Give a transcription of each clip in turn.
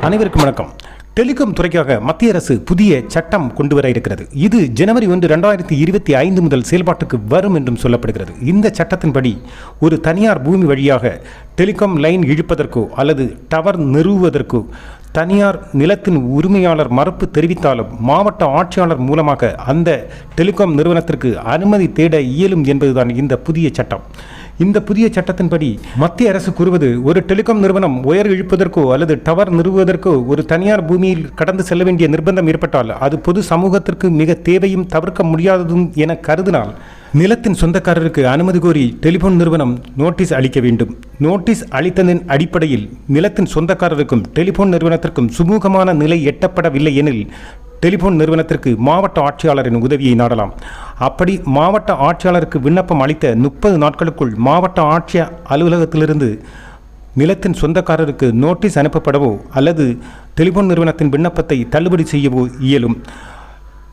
அனைவருக்கும் வணக்கம். டெலிகாம் துறைக்காக மத்திய அரசு புதிய சட்டம் கொண்டு வர இருக்கிறது. இது ஜனவரி 1, 2025 முதல் செயல்பாட்டுக்கு வரும் என்றும் சொல்லப்படுகிறது. இந்த சட்டத்தின்படி ஒரு தனியார் பூமி வழியாக டெலிகாம் லைன் இழுப்பதற்கோ அல்லது டவர் நிறுவுவதற்கோ தனியார் நிலத்தின் உரிமையாளர் மறுப்பு தெரிவித்தாலும் மாவட்ட ஆட்சியாளர் மூலமாக அந்த டெலிகாம் நிறுவனத்திற்கு அனுமதி தேட இயலும் என்பதுதான் இந்த புதிய சட்டம். இந்த புதிய சட்டத்தின்படி மத்திய அரசு கூறுவது, ஒரு டெலிகாம் நிறுவனம் ஒயர் இழுப்பதற்கோ அல்லது டவர் நிறுவுவதற்கோ ஒரு தனியார் பூமியில் கடந்து செல்ல வேண்டிய நிர்பந்தம் ஏற்பட்டால் அது பொது சமூகத்திற்கு மிக தேவையும் தவிர்க்க முடியாததும் என கருதினால் நிலத்தின் சொந்தக்காரருக்கு அனுமதி கோரி டெலிபோன் நிறுவனம் நோட்டீஸ் அளிக்க வேண்டும். நோட்டீஸ் அளித்ததன் அடிப்படையில் நிலத்தின் சொந்தக்காரருக்கும் டெலிபோன் நிறுவனத்திற்கும் சுமூகமான நிலை எட்டப்படவில்லை எனில் டெலிபோன் நிறுவனத்திற்கு மாவட்ட ஆட்சியாளரின் உதவியை நாடலாம். அப்படி மாவட்ட ஆட்சியாளருக்கு விண்ணப்பம் அளித்த 30 நாட்களுக்குள் மாவட்ட ஆட்சியர் அலுவலகத்திலிருந்து நிலத்தின் சொந்தக்காரருக்கு நோட்டீஸ் அனுப்பப்படவோ அல்லது டெலிபோன் நிறுவனத்தின் விண்ணப்பத்தை தள்ளுபடி செய்யவோ இயலும்.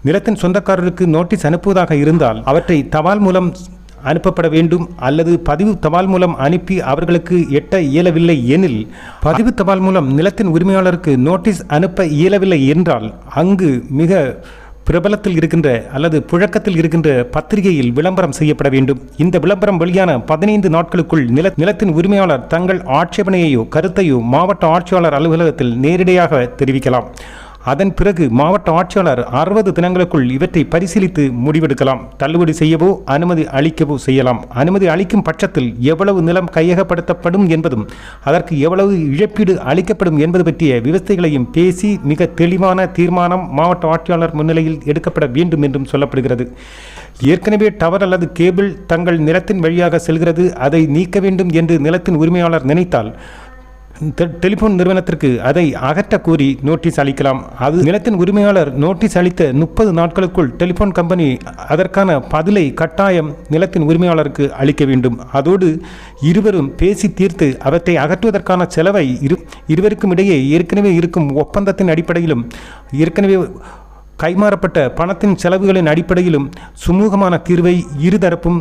நிலத்தின் சொந்தக்காரருக்கு நோட்டீஸ் அனுப்புவதாக இருந்தால் அவற்றை தபால் மூலம் அனுப்பப்பட வேண்டும் அல்லது பதிவு தபால் மூலம் அனுப்பி அவர்களுக்கு எட்ட இயலவில்லை எனில் பதிவு தபால் மூலம் நிலத்தின் உரிமையாளருக்கு நோட்டீஸ் அனுப்ப இயலவில்லை என்றால் அங்கு மிக பிரபலத்தில் இருக்கின்ற அல்லது புழக்கத்தில் இருக்கின்ற பத்திரிகையில் விளம்பரம் செய்யப்பட வேண்டும். இந்த விளம்பரம் வெளியான 15 நாட்களுக்குள் நிலத்தின் உரிமையாளர் தங்கள் ஆட்சேபனையோ கருத்தையோ மாவட்ட ஆட்சியாளர் அலுவலகத்தில் நேரடியாக தெரிவிக்கலாம். அதன் பிறகு மாவட்ட ஆட்சியாளர் 60 தினங்களுக்குள் இவற்றை பரிசீலித்து முடிவெடுக்கலாம். தள்ளுபடி செய்யவோ அனுமதி அளிக்கவோ செய்யலாம். அனுமதி அளிக்கும் பட்சத்தில் எவ்வளவு நிலம் கையகப்படுத்தப்படும் என்பதும் அதற்கு எவ்வளவு இழப்பீடு அளிக்கப்படும் என்பது பற்றிய விவசாயிகளையும் பேசி மிக தெளிவான தீர்மானம் மாவட்ட ஆட்சியாளர் முன்னிலையில் எடுக்கப்பட வேண்டும் என்றும் சொல்லப்படுகிறது. ஏற்கனவே டவர் அல்லது கேபிள் தங்கள் நிலத்தின் வழியாக செல்கிறது, அதை நீக்க வேண்டும் என்று நிலத்தின் உரிமையாளர் நினைத்தால் டெலிபோன் நிறுவனத்திற்கு அதை அகற்ற கோரி நோட்டீஸ் அளிக்கலாம். அது நிலத்தின் உரிமையாளர் நோட்டீஸ் அளித்த 30 நாட்களுக்குள் டெலிபோன் கம்பெனி அதற்கான பதிலை கட்டாயம் நிலத்தின் உரிமையாளருக்கு அளிக்க வேண்டும். அதோடு இருவரும் பேசி தீர்த்து அவற்றை அகற்றுவதற்கான செலவை இருவருக்கும் இடையே ஏற்கனவே இருக்கும் ஒப்பந்தத்தின் அடிப்படையிலும் ஏற்கனவே கைமாறப்பட்ட பணத்தின் செலவுகளின் அடிப்படையிலும் சுமூகமான தீர்வை இருதரப்பும்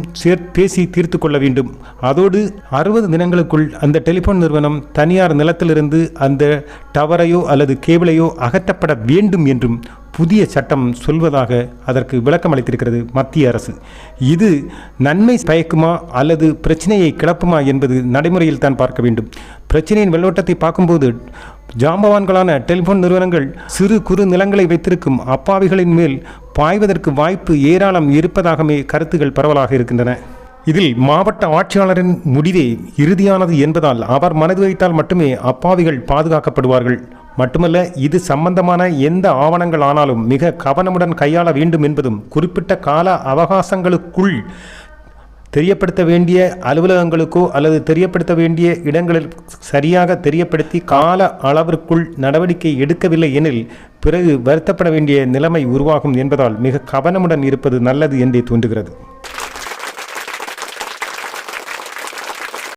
பேசி தீர்த்து கொள்ள வேண்டும். அதோடு 60 தினங்களுக்குள் அந்த டெலிபோன் நிறுவனம் தனியார் நிலத்திலிருந்து அந்த டவரையோ அல்லது கேபிளையோ அகற்றப்பட வேண்டும் என்றும் புதிய சட்டம் சொல்வதாக அதற்கு விளக்கம் அளித்திருக்கிறது மத்திய அரசு. இது நன்மை பயக்குமா அல்லது பிரச்சனையை கிளப்புமா என்பது நடைமுறையில் தான் பார்க்க வேண்டும். பிரச்சனையின் வெள்ளோட்டத்தை பார்க்கும்போது ஜாம்பவான்களான டெலிபோன் நிறுவனங்கள் சிறு குறு நிலங்களை வைத்திருக்கும் அப்பாவிகளின் மேல் பாய்வதற்கு வாய்ப்பு ஏராளம் இருப்பதாகவே கருத்துகள் பரவலாக இருக்கின்றன. இதில் மாவட்ட ஆட்சியாளரின் முடிவே இறுதியானது என்பதால் அவர் மனது வைத்தால் மட்டுமே அப்பாவிகள் பாதுகாக்கப்படுவார்கள். மட்டுமல்ல, இது சம்பந்தமான எந்த ஆவணங்கள் ஆனாலும் மிக கவனமுடன் கையாள வேண்டும் என்பதும் குறிப்பிட்ட கால அவகாசங்களுக்குள் தெரியப்படுத்த வேண்டிய அலுவலகங்களுக்கோ அல்லது தெரியப்படுத்த வேண்டிய இடங்களில் சரியாக தெரியப்படுத்தி கால அளவிற்குள் நடவடிக்கை எடுக்கவில்லை எனில் பிறகு வருத்தப்பட வேண்டிய நிலைமை உருவாகும் என்பதால் மிக கவனமுடன் இருப்பது நல்லது என்றே தோன்றுகிறது.